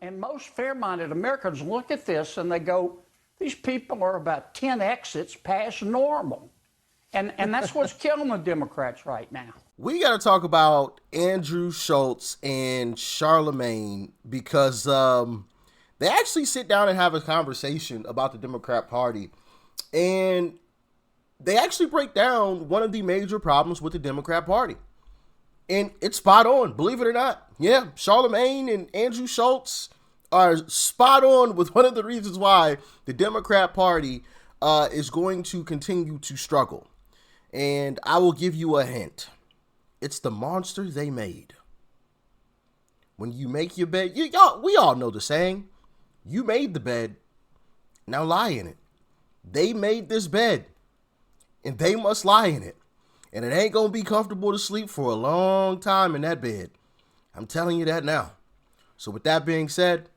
And most fair-minded Americans look at this and they go, these people are about 10 exits past normal. And that's what's killing the Democrats right now. We got to talk about Andrew Shultz and Charlamagne because they actually sit down and have a conversation about the Democrat Party. And they actually break down one of the major problems with the Democrat Party. And it's spot on, believe it or not. Yeah, Charlamagne and Andrew Shultz are spot on with one of the reasons why the Democrat Party is going to continue to struggle. And I will give you a hint. It's the monster they made. When you make your bed, we all know the saying. You made the bed, now lie in it. They made this bed, and they must lie in it. And it ain't going to be comfortable to sleep for a long time in that bed. I'm telling you that now. So with that being said,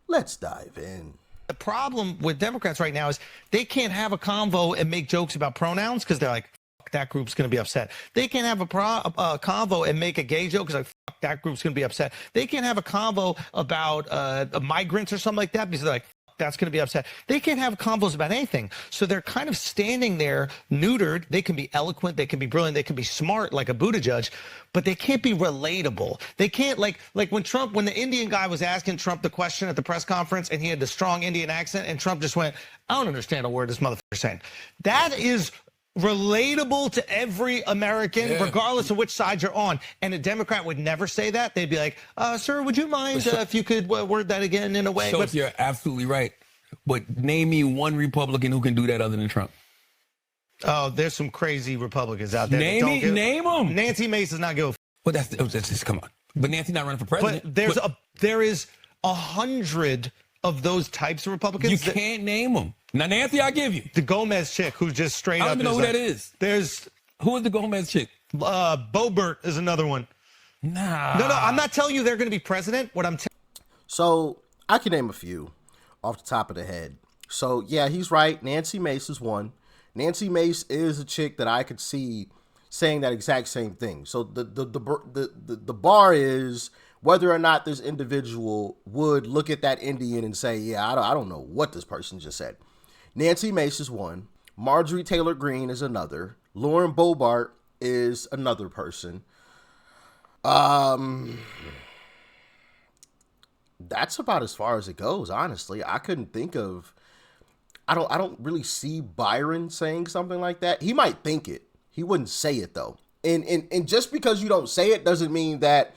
let's dive in. The problem with Democrats right now is they can't have a convo and make jokes about pronouns because they're like, fuck, that group's going to be upset. They can't have a convo and make a gay joke because like, fuck, that group's going to be upset. They can't have a convo about migrants or something like that because they're like, that's going to be upset. They can't have convos about anything. So they're kind of standing there neutered. They can be eloquent. They can be brilliant. They can be smart like a Buttigieg, but they can't be relatable. They can't like when the Indian guy was asking Trump the question at the press conference and he had the strong Indian accent and Trump just went, I don't understand a word this motherfucker's saying. That is relatable to every American, regardless of which side you're on. And a Democrat would never say that. They'd be like, sir, would you mind if you could word that again in a way? So you're absolutely right. But name me one Republican who can do that other than Trump. Oh, there's some crazy Republicans out there. Name them. Nancy Mace does not give a Well, that's just, come on. But Nancy not running for president. But there is 100 of those types of Republicans. You can't name them. Now, Nancy, I'll give you. The Gomez chick who's just straight up. I don't even know who that is. Who is the Gomez chick? Boebert is another one. Nah. No, I'm not telling you they're going to be president. So I can name a few off the top of the head. So yeah, he's right. Nancy Mace is one. Nancy Mace is a chick that I could see saying that exact same thing. So the bar is whether or not this individual would look at that Indian and say, yeah, I don't know what this person just said. Nancy Mace is one. Marjorie Taylor Greene is another. Lauren Boebert is another person. That's about as far as it goes, honestly. I couldn't think of... I don't really see Byron saying something like that. He might think it. He wouldn't say it, though. And just because you don't say it doesn't mean that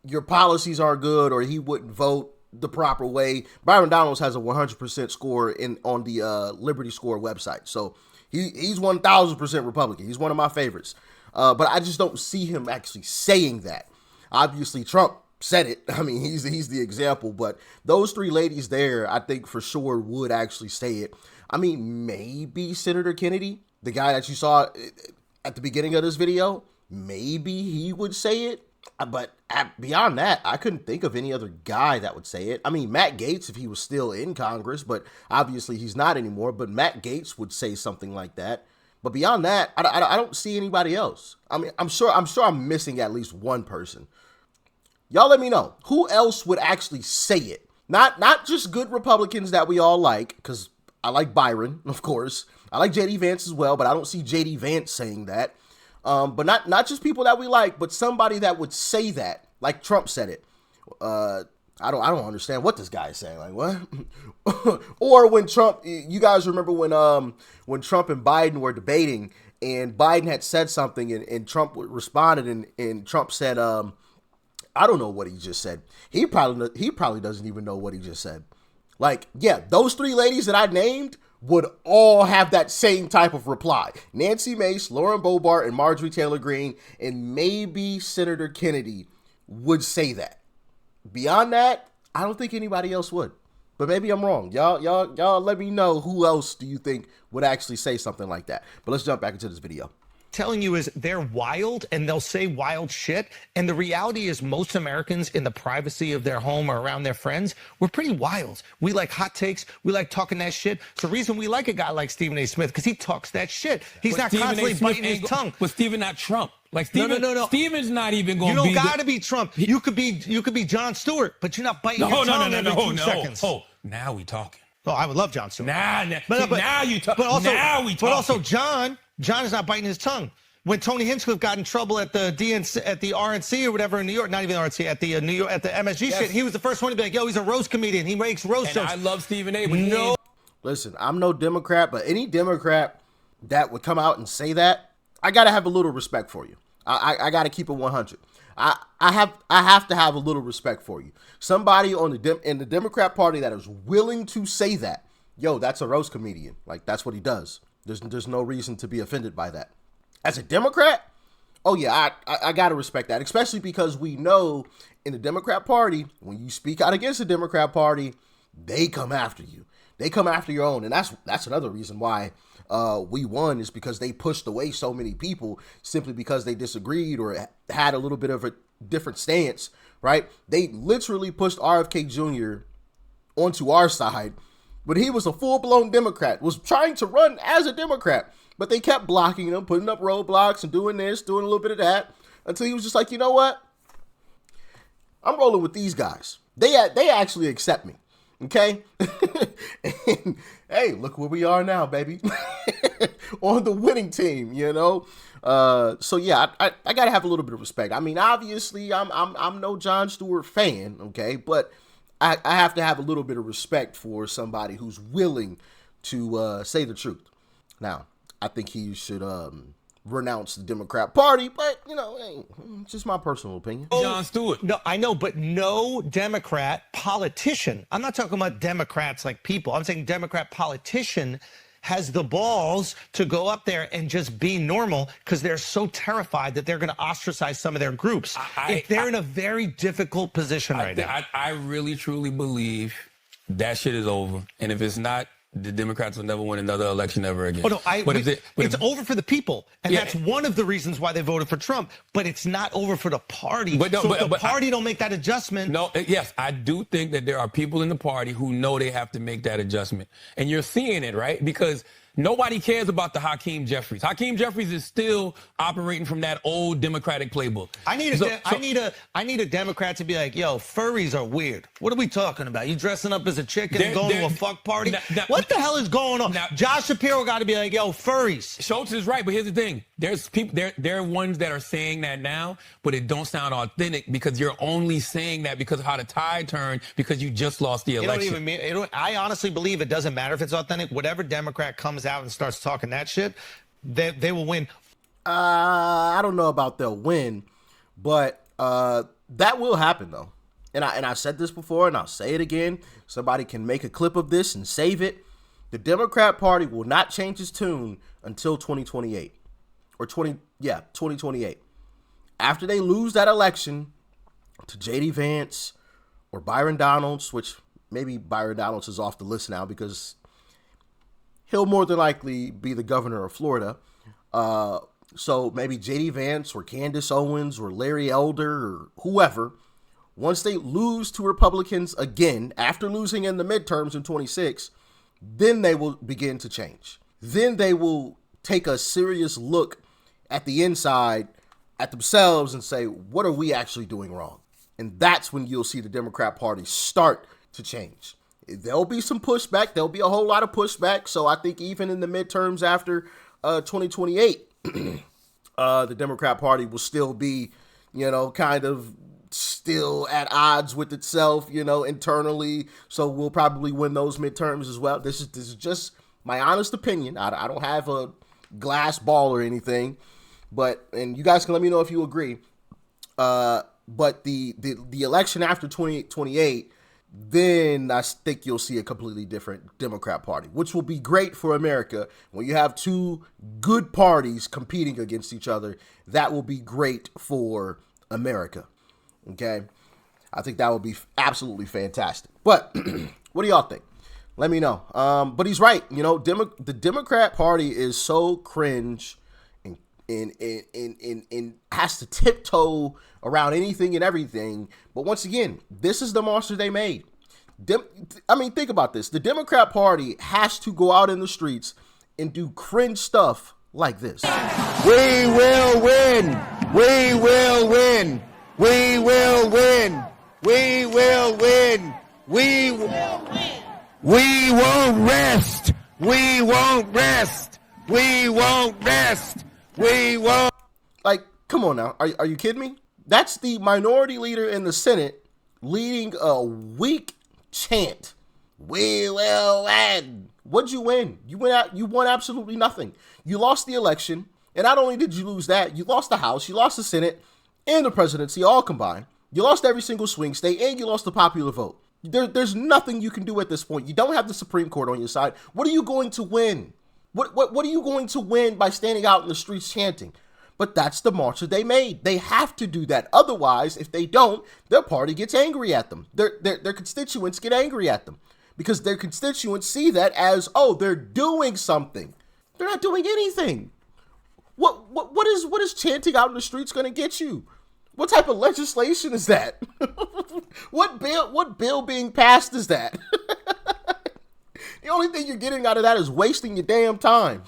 your policies are good or he wouldn't vote the proper way. Byron Donalds has a 100% score on the Liberty Score website. So he's 1,000% Republican. He's one of my favorites. But I just don't see him actually saying that. Obviously, Trump said it. I mean, he's the example. But those three ladies there, I think for sure would actually say it. I mean, maybe Senator Kennedy, the guy that you saw at the beginning of this video, maybe he would say it. But beyond that, I couldn't think of any other guy that would say it. I mean, Matt Gaetz, if he was still in Congress, but obviously he's not anymore. But Matt Gaetz would say something like that. But beyond that, I don't see anybody else. I mean, I'm sure I'm missing at least one person. Y'all let me know who else would actually say it. Not just good Republicans that we all like, because I like Byron, of course. I like J.D. Vance as well, but I don't see J.D. Vance saying that. But not just people that we like, but somebody that would say that, like Trump said it. I don't understand what this guy is saying. Like, what? Or when Trump, you guys remember when Trump and Biden were debating, and Biden had said something, and Trump responded, and Trump said, I don't know what he just said. He probably doesn't even know what he just said. Like, yeah, those three ladies that I named would all have that same type of reply. Nancy Mace, Lauren Boebert, and Marjorie Taylor Greene, and maybe Senator Kennedy would say that. Beyond that, I don't think anybody else would. But maybe I'm wrong. Y'all let me know who else do you think would actually say something like that. But let's jump back into this video. telling you is they're wild and they'll say wild shit. And the reality is most Americans in the privacy of their home or around their friends, we're pretty wild. We like hot takes. We like talking that shit. It's the reason we like a guy like Stephen A. Smith, because he talks that shit. He's not constantly biting his tongue. But Stephen not Trump. Like Stephen, no. Stephen's not even going to be. You don't got to be Trump. You could be Jon Stewart, but you're not biting your tongue every 2 seconds. Oh, now we talking. Oh, I would love Jon Stewart. Now you talk. Now we talking. But also John is not biting his tongue. When Tony Hinchcliffe got in trouble at the DNC, at the RNC or whatever in New York, not even RNC, at the New York, at the MSG shit, he was the first one to be like, yo, he's a roast comedian. He makes roast jokes. I love Stephen A. But Listen, I'm no Democrat, but any Democrat that would come out and say that, I gotta have a little respect for you. I gotta keep it 100. I have to have a little respect for you. Somebody in the Democrat Party that is willing to say that, yo, that's a roast comedian. Like, that's what he does. There's no reason to be offended by that. As a Democrat, oh yeah, I gotta respect that, especially because we know in the Democrat Party, when you speak out against the Democrat Party, they come after you. They come after your own, and that's another reason why we won, is because they pushed away so many people simply because they disagreed or had a little bit of a different stance, right? They literally pushed RFK Jr. onto our side, but he was a full-blown Democrat, was trying to run as a Democrat, but they kept blocking him, putting up roadblocks and doing this, doing a little bit of that, until he was just like, you know what? I'm rolling with these guys. They actually accept me. Okay. And hey, look where we are now, baby. On the winning team, you know. So yeah, I gotta have a little bit of respect. I mean, obviously, I'm no Jon Stewart fan, okay, but I have to have a little bit of respect for somebody who's willing to say the truth. Now, I think he should renounce the Democrat Party, but you know, hey, it's just my personal opinion. Jon Stewart. No, I know, but no Democrat politician, I'm not talking about Democrats like people, I'm saying Democrat politician has the balls to go up there and just be normal because they're so terrified that they're going to ostracize some of their groups. They're in a very difficult position right now. I really, truly believe that shit is over. And if it's not, the Democrats will never win another election ever again. Oh, no, it's over for the people. And that's one of the reasons why they voted for Trump. But it's not over for the party. If the party don't make that adjustment. No, yes, I do think that there are people in the party who know they have to make that adjustment. And you're seeing it, right? Because nobody cares about the Hakeem Jeffries. Hakeem Jeffries is still operating from that old Democratic playbook. I need a Democrat to be like, yo, furries are weird. What are we talking about? You dressing up as a chicken and going to a fuck party? What the hell is going on? Josh Shapiro got to be like, yo, furries. Shultz is right, but here's the thing. There's people, there are ones that are saying that now, but it don't sound authentic because you're only saying that because of how the tide turned, because you just lost the election. I honestly believe it doesn't matter if it's authentic. Whatever Democrat comes out and starts talking that shit, they will win. I don't know about they'll win, but that will happen though. And I've said this before, and I'll say it again. Somebody can make a clip of this and save it. The Democrat Party will not change its tune until 2028 or 2028. After they lose that election to J.D. Vance or Byron Donalds, which maybe Byron Donalds is off the list now because he'll more than likely be the governor of Florida. So maybe J.D. Vance or Candace Owens or Larry Elder or whoever, once they lose to Republicans again, after losing in the midterms in 26, then they will begin to change. Then they will take a serious look at the inside, at themselves, and say, what are we actually doing wrong? And that's when you'll see the Democrat Party start to change. There'll be some pushback. There'll be a whole lot of pushback. So I think even in the midterms after 2028, the Democrat Party will still be, kind of still at odds with itself, internally. So we'll probably win those midterms as well. This is just my honest opinion. I don't have a glass ball or anything, and you guys can let me know if you agree. But the election after 2028, then I think you'll see a completely different Democrat Party, which will be great for America. When you have two good parties competing against each other, that will be great for America. Okay? I think that would be absolutely fantastic. But what do y'all think? Let me know. But he's right. The Democrat Party is so cringe and has to tiptoe around anything and everything. But once again, this is the monster they made. Think about this. The Democrat Party has to go out in the streets and do cringe stuff like this. We will win. We will win. We will win. We will win. We will win. We won't rest. We won't rest. We won't rest. We won't. Like, come on now. Are you kidding me? That's the minority leader in the Senate leading a weak chant. We will win. What'd you win? You won absolutely nothing. You lost the election, and not only did you lose that, you lost the House, you lost the Senate, and the presidency all combined. You lost every single swing state, and you lost the popular vote. There's nothing you can do at this point. You don't have the Supreme Court on your side. What are you going to win? What are you going to win by standing out in the streets chanting? But that's the march they made. They have to do that. Otherwise, if they don't, their party gets angry at them. Their constituents get angry at them because their constituents see that as, oh, they're doing something. They're not doing anything. What is chanting out in the streets going to get you? What type of legislation is that? What bill being passed is that? The only thing you're getting out of that is wasting your damn time,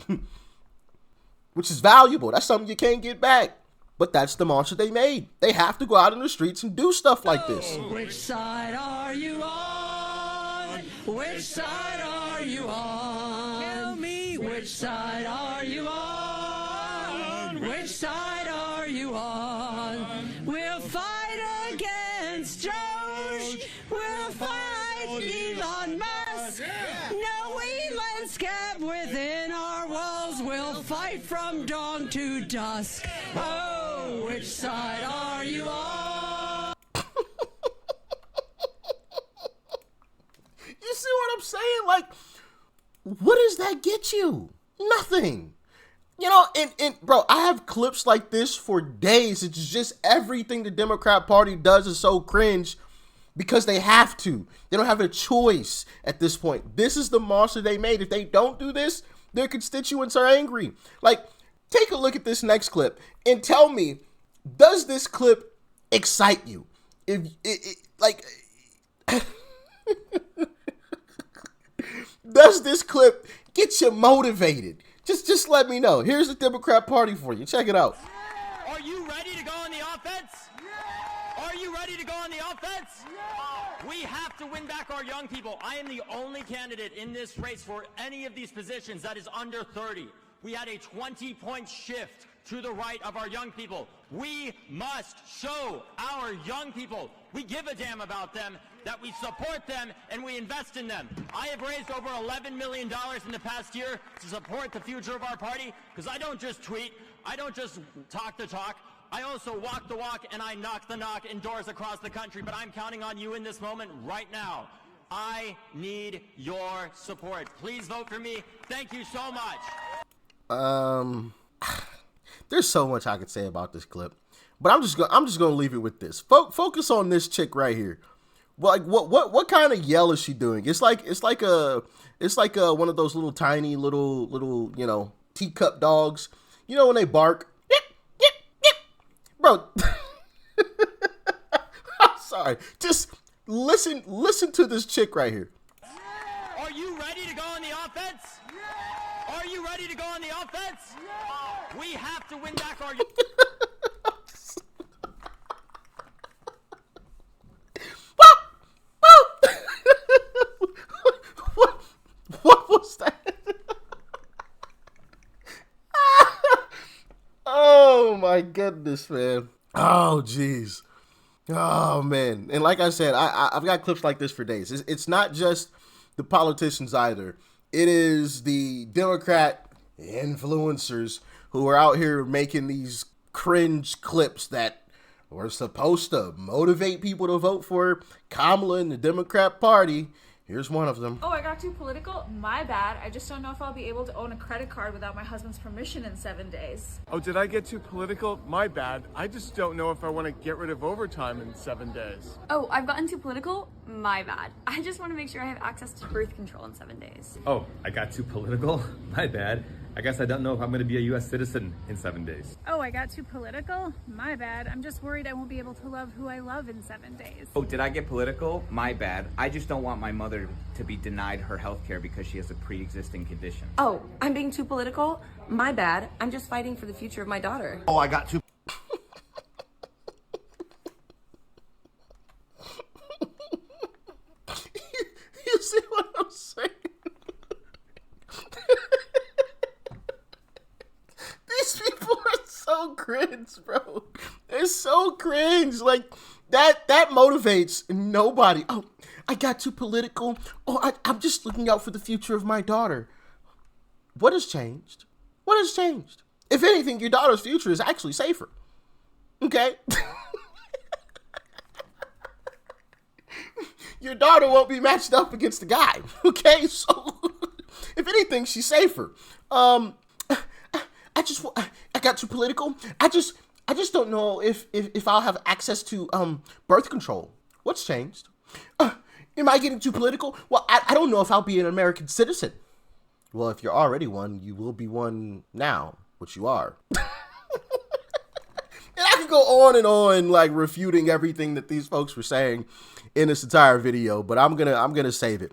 which is valuable. That's something you can't get back. But that's the monster they made. They have to go out in the streets and do stuff like this. Which side are you on? Which side are you on? Tell me. Which side are you on? Which side are you on? We'll fight against Doge. We'll fight Elon Musk. No Elon scab within our walls. We'll fight from dawn to dusk. Oh, which side are you on? You see what I'm saying? Like, what does that get you? Nothing. You know, and bro, I have clips like this for days. It's just everything the Democrat Party does is so cringe because they have to. They don't have a choice at this point. This is the monster they made. If they don't do this, their constituents are angry. Like, take a look at this next clip and tell me, does this clip excite you? If does this clip get you motivated? Just let me know. Here's the Democrat Party for you. Check it out. Are you ready to go on the offense? Yeah. Are you ready to go on the offense? Yeah. We have to win back our young people. I am the only candidate in this race for any of these positions that is under 30. We had a 20-point shift to the right of our young people. We must show our young people we give a damn about them, that we support them, and we invest in them. I have raised over $11 million in the past year to support the future of our party, because I don't just tweet, I don't just talk the talk, I also walk the walk and I knock the knock in doors across the country, but I'm counting on you in this moment right now. I need your support. Please vote for me. Thank you so much. There's so much I could say about this clip, but I'm just gonna leave it with this. Focus on this chick right here. Like what kind of yell is she doing? It's like one of those little tiny little teacup dogs. You know when they bark, yip, yip, yip. Bro. I'm sorry. Just listen to this chick right here. Are you ready to go on the offense? Yeah. Are you ready to go on the offense? Yeah. We have to win back our. What was that? Oh my goodness, man. Oh jeez. Oh man. And like I said, I've got clips like this for days. It's not just the politicians either. It is the Democrat influencers who are out here making these cringe clips that were supposed to motivate people to vote for Kamala and the Democrat Party. Here's one of them. Oh, I got too political? My bad. I just don't know if I'll be able to own a credit card without my husband's permission in 7 days. Oh, did I get too political? My bad. I just don't know if I want to get rid of overtime in 7 days. Oh, I've gotten too political? My bad. I just want to make sure I have access to birth control in 7 days. Oh, I got too political? My bad. I guess I don't know if I'm going to be a U.S. citizen in 7 days. Oh, I got too political? My bad. I'm just worried I won't be able to love who I love in 7 days. Oh, did I get political? My bad. I just don't want my mother to be denied her health care because she has a pre-existing condition. Oh, I'm being too political? My bad. I'm just fighting for the future of my daughter. Oh, I got too... You see what I'm saying? These people are so cringe, bro. They're so cringe. Like, that motivates nobody. Oh, I got too political. Oh, I'm just looking out for the future of my daughter. What has changed? What has changed? If anything, your daughter's future is actually safer. Okay? Your daughter won't be matched up against the guy. Okay? So, if anything, she's safer. I got too political. I just don't know if I'll have access to birth control. What's changed? Am I getting too political? Well, I don't know if I'll be an American citizen. Well, if you're already one, you will be one now, which you are. And I could go on and on, like, refuting everything that these folks were saying in this entire video, but I'm gonna save it.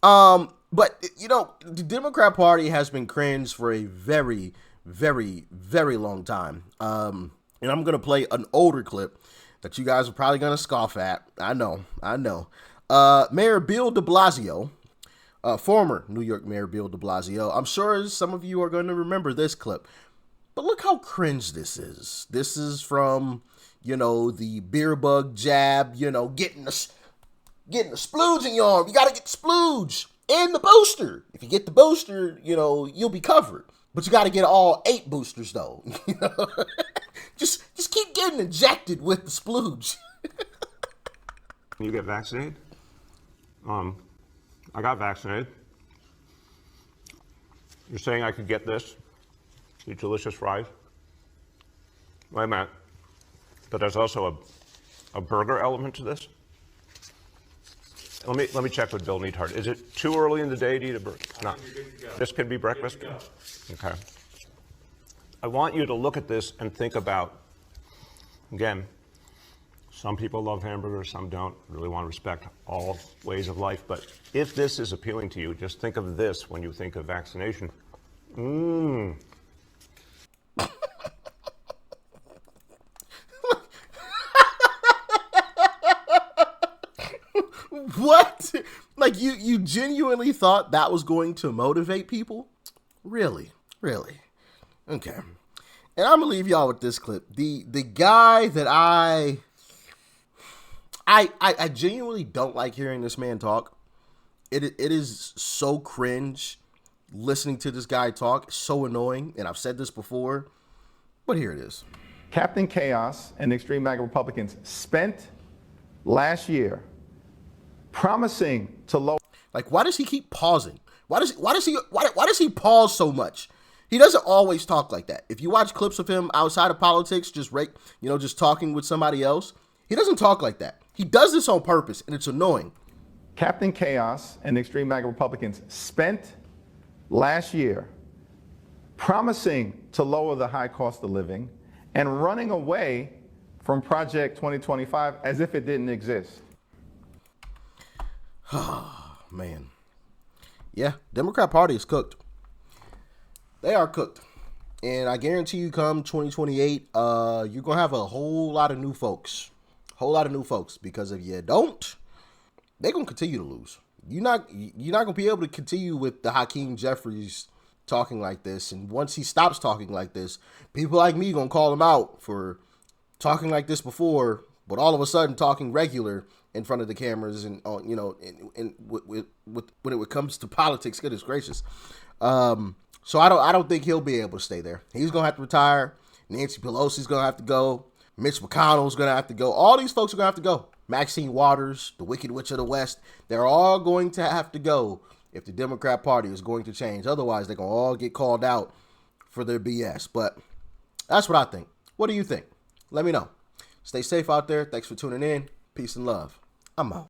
But you know, the Democrat Party has been cringe for a very, very, very long time. And I'm gonna play an older clip that you guys are probably gonna scoff at. I know. Mayor Bill de Blasio, former New York Mayor Bill de Blasio. I'm sure some of you are going to remember this clip. But look how cringe this is. This is from, you know, the beer bug jab, you know, getting the splooge in your arm. You got to get the splooge and the booster. If you get the booster, you know, you'll be covered. But you got to get all 8 boosters, though. You know? Just keep getting injected with the splooge. You get vaccinated? I got vaccinated. You're saying I could get this? These delicious fries? Wait a minute. But there's also a burger element to this? Let me check with Bill Neathart. Is it too early in the day to eat a burger? No. This could be breakfast? Okay. I want you to look at this and think about, again, some people love hamburgers, some don't. Really want to respect all ways of life. But if this is appealing to you, just think of this when you think of vaccination. What? Like, you genuinely thought that was going to motivate people? Really? Okay. And I'm gonna leave y'all with this clip. The guy that I genuinely don't like hearing this man talk. It is so cringe listening to this guy talk. So annoying, and I've said this before, but here it is. Captain Chaos and the extreme MAGA Republicans spent last year promising to lower. Like, why does he keep pausing? Why does he pause so much? He doesn't always talk like that. If you watch clips of him outside of politics, just talking with somebody else, he doesn't talk like that. He does this on purpose, and it's annoying. Captain Chaos and the extreme MAGA Republicans spent last year promising to lower the high cost of living and running away from Project 2025 as if it didn't exist. Oh, man. Yeah, Democrat Party is cooked. They are cooked. And I guarantee you come 2028, you're going to have a whole lot of new folks. Because if you don't, they're going to continue to lose. You're not going to be able to continue with the Hakeem Jeffries talking like this. And once he stops talking like this, people like me going to call him out for talking like this before, but all of a sudden talking regular in front of the cameras and when it comes to politics. Goodness gracious. So I don't think he'll be able to stay there. He's gonna have to retire. Nancy Pelosi's gonna have to go. Mitch McConnell's gonna have to go. All these folks are gonna have to go. Maxine Waters, the Wicked Witch of the West, they're all going to have to go if the Democrat Party is going to change. Otherwise, they're gonna all get called out for their BS. But that's what I think. What do you think? Let me know. Stay safe out there. Thanks for tuning in. Peace and love. I'm out.